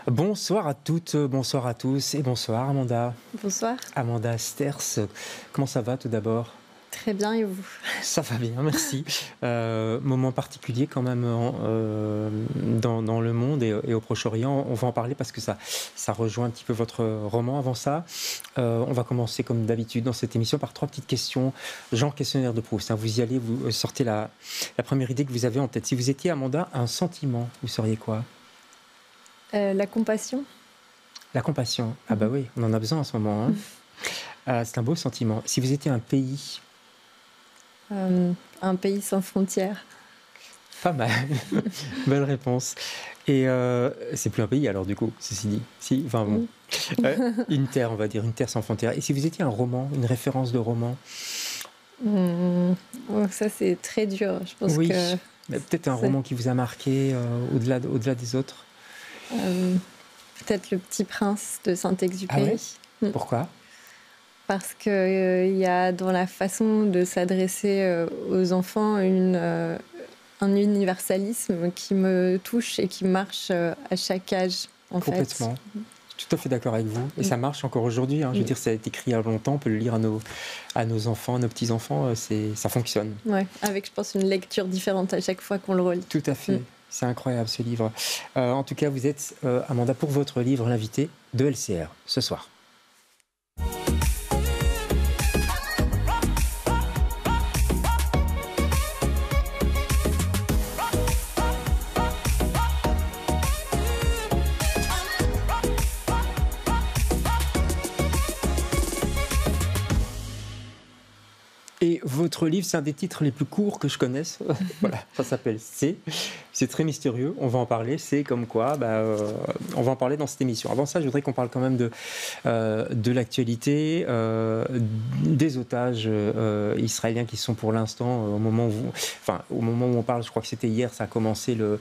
Bonsoir à toutes, bonsoir à tous et bonsoir Amanda. Bonsoir. Amanda Sters, comment ça va tout d'abord? Très bien, et vous? Ça va bien, merci. Moment particulier quand même dans le monde et au Proche-Orient. On va en parler parce que ça rejoint un petit peu votre roman. Avant ça, on va commencer comme d'habitude dans cette émission par trois petites questions, genre questionnaire de Proust, hein. Vous y allez, vous sortez la première idée que vous avez en tête. Si vous étiez Amanda, un sentiment, vous seriez quoi? La compassion. La compassion. Ah bah oui, on en a besoin en ce moment, hein. C'est un beau sentiment. Si vous étiez un pays, Un pays sans frontières. pas mal. Belle réponse. Et c'est plus un pays alors du coup, ceci dit. Si, enfin bon. Oui. Une terre, on va dire, une terre sans frontières. Et si vous étiez un roman, une référence de roman? Oh, ça, c'est très dur. Je pense Oui, que mais peut-être un c'est roman qui vous a marqué au-delà des autres. euh, peut-être Le Petit Prince de Ah ouais? Saint-Exupéry. Pourquoi? Parce qu'il y a dans la façon de s'adresser aux enfants un universalisme qui me touche et qui marche à chaque âge, en fait. Complètement. Je suis tout à fait d'accord avec vous. Et ça marche encore aujourd'hui, hein. Je veux dire, ça a été écrit il y a longtemps, on peut le lire à nos enfants, à nos petits-enfants, ça fonctionne. Ouais, avec, je pense, une lecture différente à chaque fois qu'on le relit. Tout à fait. C'est incroyable ce livre. En tout cas, vous êtes, Amanda, pour votre livre, l'invité de LCR ce soir. Et votre livre, c'est un des titres les plus courts que je connaisse. Voilà, ça s'appelle C. C'est très mystérieux. On va en parler. C'est comme quoi, on va en parler dans cette émission. Avant ça, je voudrais qu'on parle quand même de l'actualité, des otages israéliens qui sont pour l'instant, au moment où on parle, je crois que c'était hier, ça a commencé le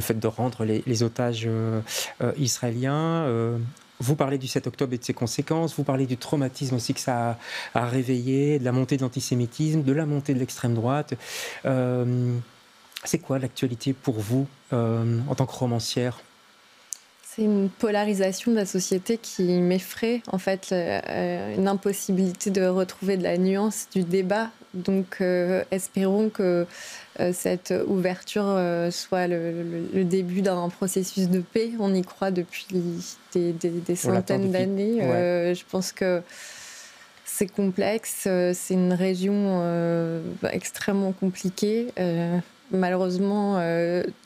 fait de rendre les otages israéliens. Vous parlez du 7 octobre et de ses conséquences, vous parlez du traumatisme aussi que ça a réveillé, de la montée de l'antisémitisme, de la montée de l'extrême droite. C'est quoi l'actualité pour vous en tant que romancière? C'est une polarisation de la société qui m'effraie, en fait, une impossibilité de retrouver de la nuance du débat. Donc, espérons que cette ouverture soit le début d'un processus de paix. On y croit depuis des centaines d'années. Ouais. Je pense que c'est complexe, c'est une région extrêmement compliquée. Malheureusement,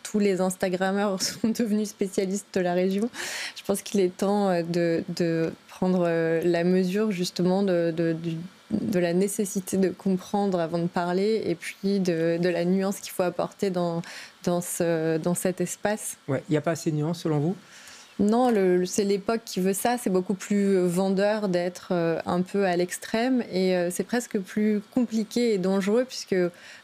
tous les Instagrammeurs sont devenus spécialistes de la région. Je pense qu'il est temps de prendre la mesure justement de la nécessité de comprendre avant de parler et puis de la nuance qu'il faut apporter dans cet espace. Ouais. Il n'y a pas assez de nuances selon vous? Non, c'est l'époque qui veut ça. C'est beaucoup plus vendeur d'être un peu à l'extrême et c'est presque plus compliqué et dangereux puisque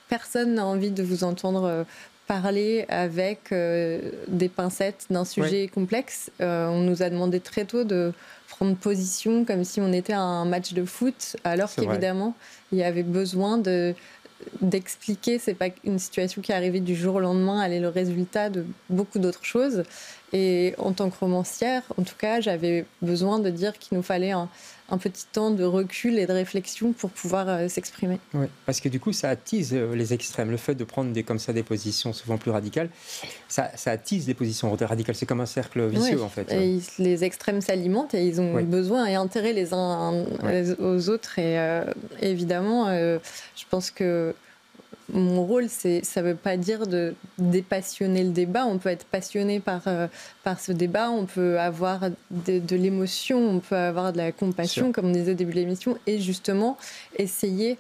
personne n'a envie de vous entendre parler avec des pincettes d'un sujet complexe. On nous a demandé très tôt de prendre position comme si on était à un match de foot, alors qu'évidemment, il y avait besoin d'expliquer. C'est pas une situation qui est arrivée du jour au lendemain, elle est le résultat de beaucoup d'autres choses. Et en tant que romancière, en tout cas, j'avais besoin de dire qu'il nous fallait un petit temps de recul et de réflexion pour pouvoir s'exprimer. Oui, parce que du coup, ça attise les extrêmes. Le fait de prendre comme ça des positions souvent plus radicales, ça attise des positions radicales. C'est comme un cercle vicieux, en fait. Et les extrêmes s'alimentent et ils ont besoin et intérêt les uns aux autres. Et évidemment, je pense que mon rôle, ça ne veut pas dire de dépassionner le débat. On peut être passionné par ce débat, on peut avoir de l'émotion, on peut avoir de la compassion, comme on disait au début de l'émission, et justement essayer,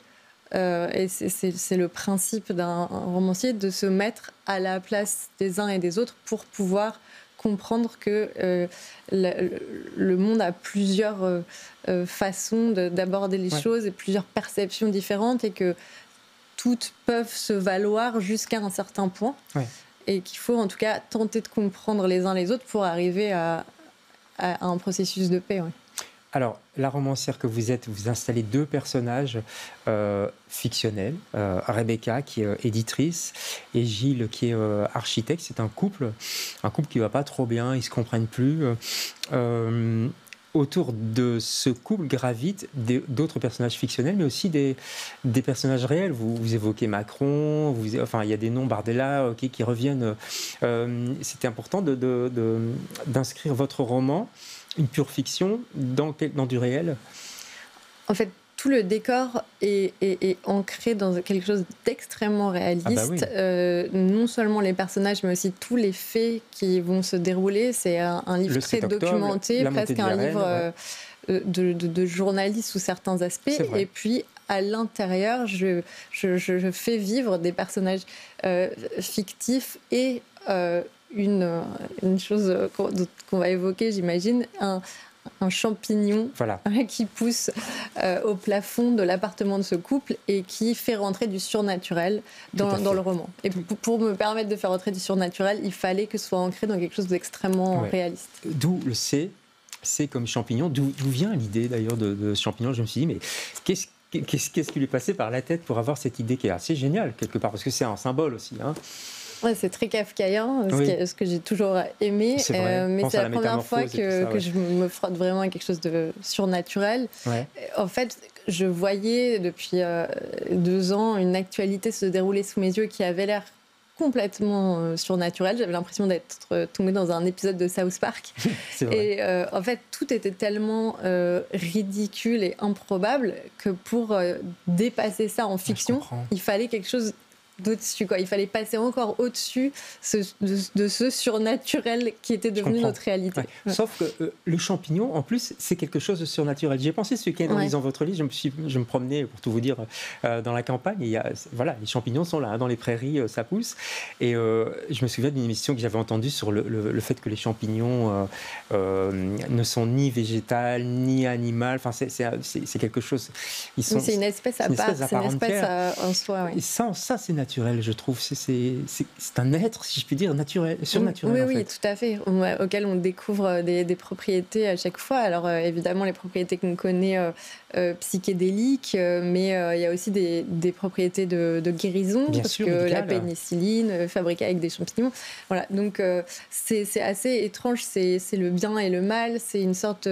et c'est le principe d'un romancier, de se mettre à la place des uns et des autres pour pouvoir comprendre que le monde a plusieurs façons d'aborder les choses et plusieurs perceptions différentes et que toutes peuvent se valoir jusqu'à un certain point et qu'il faut en tout cas tenter de comprendre les uns les autres pour arriver à un processus de paix. Alors, la romancière que vous êtes, vous installez 2 personnages fictionnels. Rebecca, qui est éditrice, et Gilles, qui est architecte. C'est un couple qui ne va pas trop bien, ils ne se comprennent plus. Autour de ce couple gravitent d'autres personnages fictionnels, mais aussi des personnages réels. Vous évoquez Macron, il y a des noms, Bardella, qui reviennent. C'était important d'inscrire votre roman, une pure fiction, dans du réel. En fait, tout le décor est ancré dans quelque chose d'extrêmement réaliste. Non seulement les personnages, mais aussi tous les faits qui vont se dérouler. C'est un livre très documenté, presque un livre de journaliste sous certains aspects. Et puis, à l'intérieur, je fais vivre des personnages fictifs et une chose qu'on va évoquer, j'imagine, un champignon qui pousse au plafond de l'appartement de ce couple et qui fait rentrer du surnaturel dans le roman. Et pour me permettre de faire rentrer du surnaturel, il fallait que ce soit ancré dans quelque chose d'extrêmement réaliste. D'où le C comme champignon. D'où vient l'idée d'ailleurs de ce champignon? Je me suis dit, mais qu'est-ce qui lui est passé par la tête pour avoir cette idée qui est assez géniale quelque part, parce que c'est un symbole aussi, hein. Ouais, c'est très kafkaïen, ce que j'ai toujours aimé, mais c'est la première fois que je me frotte vraiment à quelque chose de surnaturel. En fait, je voyais depuis 2 ans une actualité se dérouler sous mes yeux qui avait l'air complètement surnaturelle. J'avais l'impression d'être tombée dans un épisode de South Park. Et en fait, tout était tellement ridicule et improbable que pour dépasser ça en fiction, il fallait quelque chose d'au-dessus, quoi. Il fallait passer encore au-dessus de ce surnaturel qui était devenu notre réalité. Sauf que le champignon, en plus, c'est quelque chose de surnaturel. J'y ai pensé ce week-end en lisant votre livre. Je me promenais, pour tout vous dire, dans la campagne. Et les champignons sont là, hein, dans les prairies, ça pousse. Et je me souviens d'une émission que j'avais entendue sur le fait que les champignons ne sont ni végétales, ni animales. Enfin, c'est quelque chose... C'est une espèce à part. C'est une espèce en soi. Oui. Et ça, c'est naturel, je trouve. C'est un être, si je puis dire, surnaturel. Oui, tout à fait. Auquel on découvre des propriétés à chaque fois. Alors, évidemment, les propriétés qu'on connaît psychédéliques, mais il y a aussi des propriétés de guérison, parce que la pénicilline, fabriquée avec des champignons. Voilà. Donc, c'est assez étrange. C'est le bien et le mal. C'est une sorte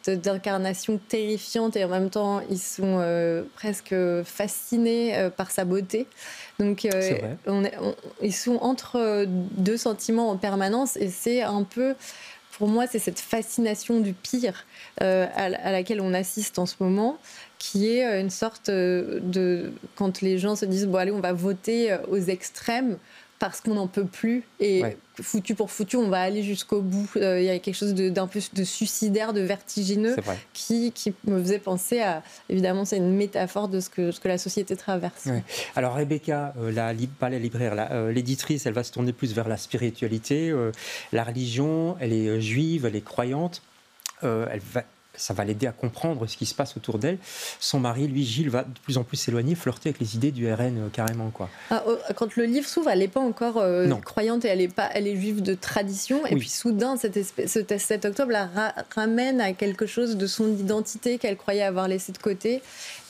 d'incarnation terrifiante, et en même temps, ils sont presque fascinés par sa beauté. Donc, ils sont entre 2 sentiments en permanence, et c'est un peu, pour moi, c'est cette fascination du pire à laquelle on assiste en ce moment, qui est une sorte de... Quand les gens se disent, bon allez, on va voter aux extrêmes parce qu'on n'en peut plus, et foutu pour foutu, on va aller jusqu'au bout. Il y a quelque chose d'un peu de suicidaire, de vertigineux, qui me faisait penser à... Évidemment, c'est une métaphore de ce que la société traverse. Alors Rebecca, pas la libraire, l'éditrice, elle va se tourner plus vers la spiritualité, la religion. Elle est juive, elle est croyante. Ça va l'aider à comprendre ce qui se passe autour d'elle. Son mari, lui, Gilles, va de plus en plus s'éloigner, flirter avec les idées du RN carrément, quoi. Quand le livre s'ouvre, elle n'est pas encore croyante, et elle est juive de tradition. Et puis soudain, cet octobre la ramène à quelque chose de son identité qu'elle croyait avoir laissé de côté.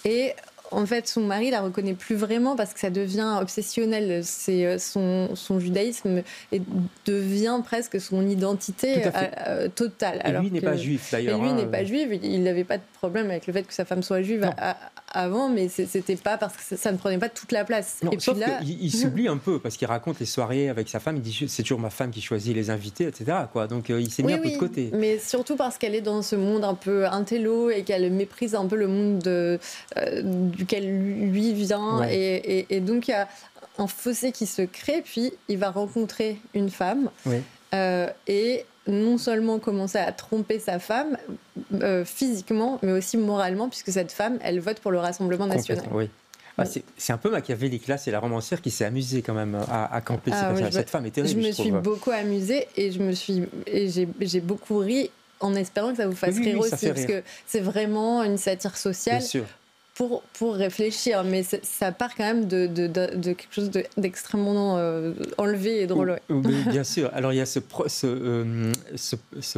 Et en fait, son mari la reconnaît plus vraiment, parce que ça devient obsessionnel. C'est son judaïsme devient presque son identité totale. Et lui n'est pas juif, d'ailleurs. Et lui n'est pas juif. Il n'avait pas de problème avec le fait que sa femme soit juive avant, mais c'était pas parce que ça ne prenait pas toute la place. Non, sauf qu'il s'oublie un peu, parce qu'il raconte les soirées avec sa femme. Il dit, c'est toujours ma femme qui choisit les invités, etc. Donc il s'est mis un peu de côté. Mais surtout parce qu'elle est dans ce monde un peu intello, et qu'elle méprise un peu le monde duquel lui vient, et donc il y a un fossé qui se crée. Puis il va rencontrer une femme, et non seulement commencer à tromper sa femme physiquement, mais aussi moralement, puisque cette femme, elle vote pour le Rassemblement national. C'est un peu machiavélique. Là, c'est la romancière qui s'est amusée quand même à camper. Cette femme est terrible. Je me suis beaucoup amusée, et j'ai beaucoup ri, en espérant que ça vous fasse rire aussi, parce que c'est vraiment une satire sociale. Bien sûr. pour réfléchir, mais ça part quand même de quelque chose d'extrêmement enlevé et drôle. Oui, bien sûr. Alors il y a ce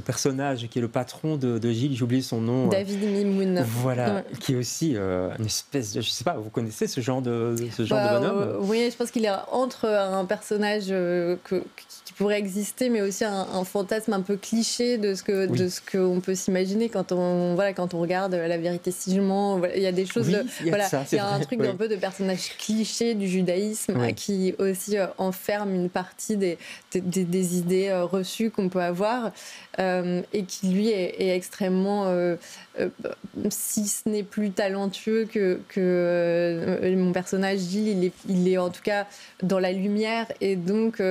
personnage qui est le patron de Gilles, j'ai oublié son nom. David Mimoun. Voilà, qui est aussi une espèce de, je sais pas, vous connaissez ce genre de bonhomme? Oui, je pense qu'il est entre un personnage qui pourrait exister, mais aussi un fantasme un peu cliché de ce qu'on peut s'imaginer quand on regarde La vérité si je mens. Il y a des choses. Il y a un truc un peu de personnage cliché du judaïsme qui aussi enferme une partie des idées reçues qu'on peut avoir et qui lui est extrêmement, si ce n'est plus talentueux que mon personnage Gilles, il est en tout cas dans la lumière, et donc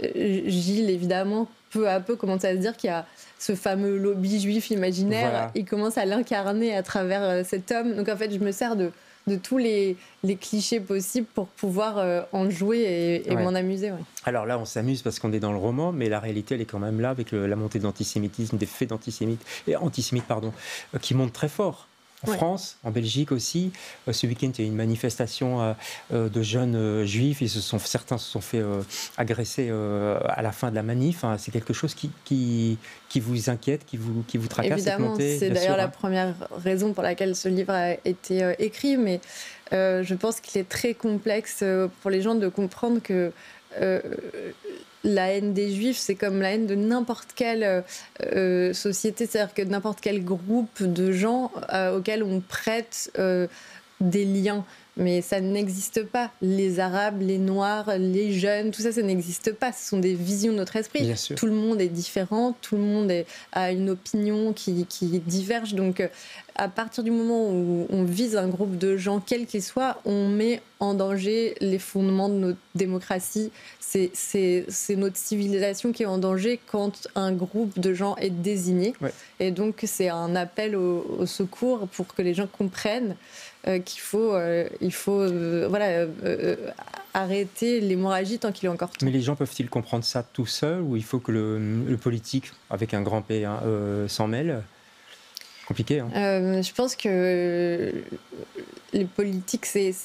Gilles évidemment peu à peu commence à se dire qu'il y a ce fameux lobby juif imaginaire. Voilà. Il commence à l'incarner à travers cet homme. Donc en fait, je me sers de tous les clichés possibles pour pouvoir en jouer et m'en amuser. Ouais. Alors là, on s'amuse parce qu'on est dans le roman, mais la réalité, elle est quand même là avec la montée de l'antisémitisme, des faits antisémites, qui montent très fort. En France, en Belgique aussi. Ce week-end, il y a eu une manifestation de jeunes juifs. Certains se sont fait agresser à la fin de la manif. C'est quelque chose qui vous inquiète, qui vous tracasse? Évidemment, c'est d'ailleurs la première raison pour laquelle ce livre a été écrit. Mais je pense qu'il est très complexe pour les gens de comprendre que la haine des Juifs, c'est comme la haine de n'importe quelle société, c'est-à-dire que n'importe quel groupe de gens auxquels on prête des liens. Mais ça n'existe pas. Les Arabes, les Noirs, les jeunes, tout ça, ça n'existe pas. Ce sont des visions de notre esprit. Tout le monde est différent, tout le monde a une opinion qui diverge. Donc, à partir du moment où on vise un groupe de gens, quel qu'il soit, on met en danger les fondements de notre démocratie. C'est notre civilisation qui est en danger quand un groupe de gens est désigné. Et donc, c'est un appel au secours pour que les gens comprennent qu'il faut, arrêter l'hémorragie tant qu'il est encore temps. Mais les gens peuvent-ils comprendre ça tout seuls, ou il faut que le politique, avec un grand P, s'en mêle? Compliqué. Je pense que les politiques, c'est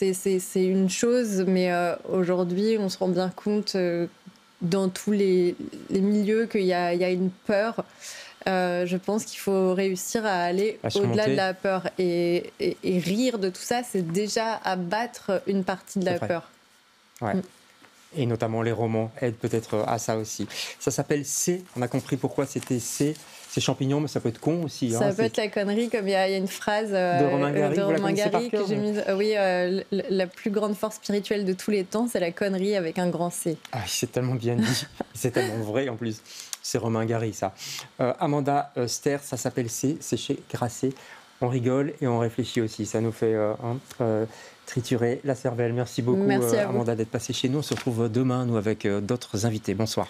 une chose, mais aujourd'hui, on se rend bien compte dans tous les milieux qu'il y a une peur. Je pense qu'il faut réussir à aller au-delà de la peur. Et rire de tout ça, c'est déjà abattre une partie de la peur. Ouais. Et notamment les romans aident peut-être à ça aussi. Ça s'appelle C. On a compris pourquoi c'était C. C'est champignon, mais ça peut être con aussi. Ça peut être la connerie, comme il y a une phrase de Romain Gary, que j'ai mise. La plus grande force spirituelle de tous les temps, c'est la connerie avec un grand C. Ah, c'est tellement bien dit. C'est tellement vrai en plus. C'est Romain Gary, ça. Amanda Ster, ça s'appelle C. C'est chez Grasset. On rigole et on réfléchit aussi. Ça nous fait triturer la cervelle. Merci beaucoup, Amanda, d'être passée chez nous. On se retrouve demain, nous, avec d'autres invités. Bonsoir.